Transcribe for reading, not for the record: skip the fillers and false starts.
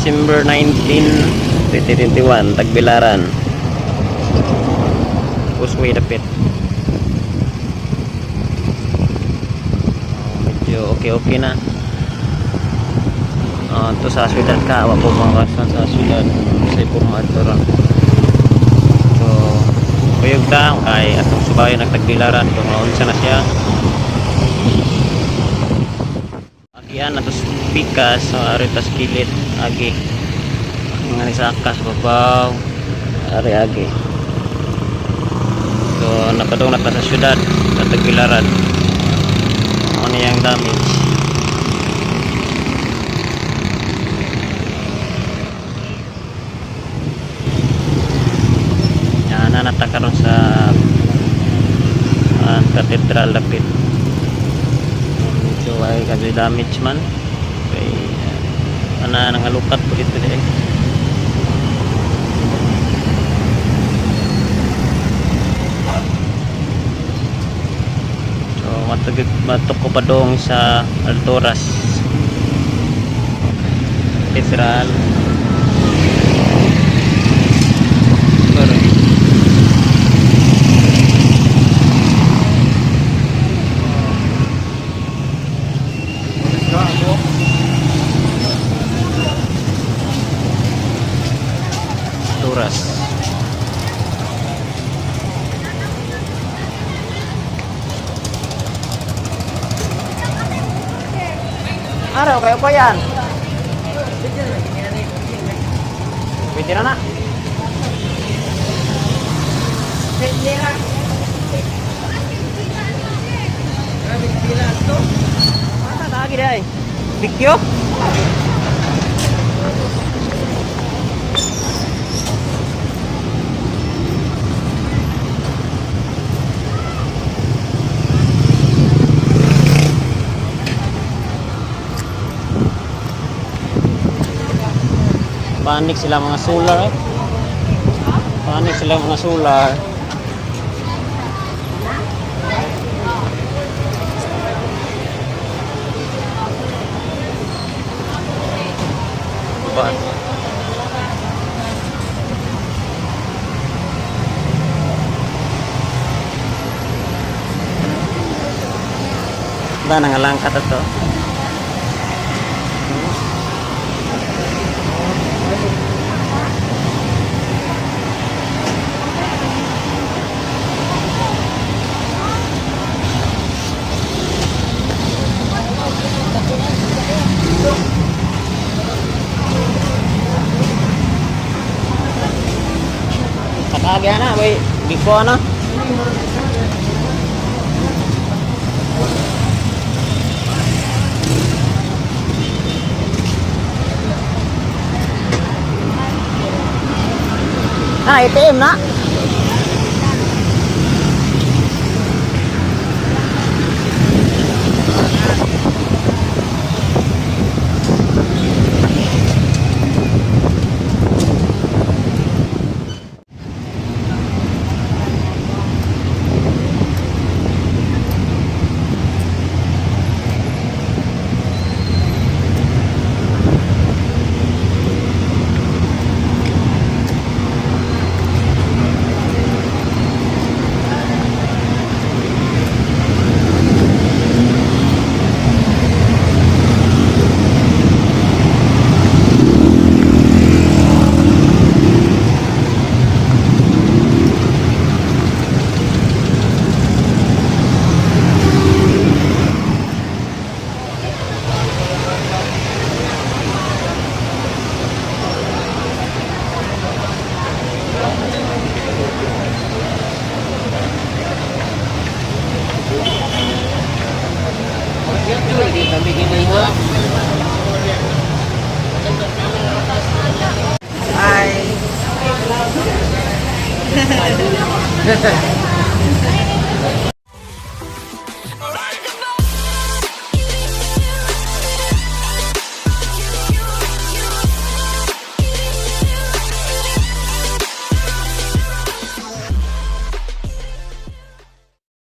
December 19, 2021, Tagbilaran. Busway dapit. Medyo okay na. Ito sa syudad ka, awa po mga kasan sa syudad sa Ipurmato ra. So, kuyog ta kay atong subayo nagtagbilaran kung maunsa na siya. Agian atos pikas sa aritas kilit agi. Mga sakas babaw ari agi. So, nakadong na sa syudad sa Tagbilaran. Ano yang damage? Nanata karon sa Cathedral dapit. So ay kasi damage man kay nangalukat po dito din. So matuk ko pa dong sa Altoras Cathedral. Turas. Araw kayo pa yan. Pwede na na. Mana lagi deh? Bikyo? Panik sila mga solar eh. Panik sila mga solar. Ba? Ba nangalangkat ito. Sakagya na, boy. Biko na. ATM na. Ay.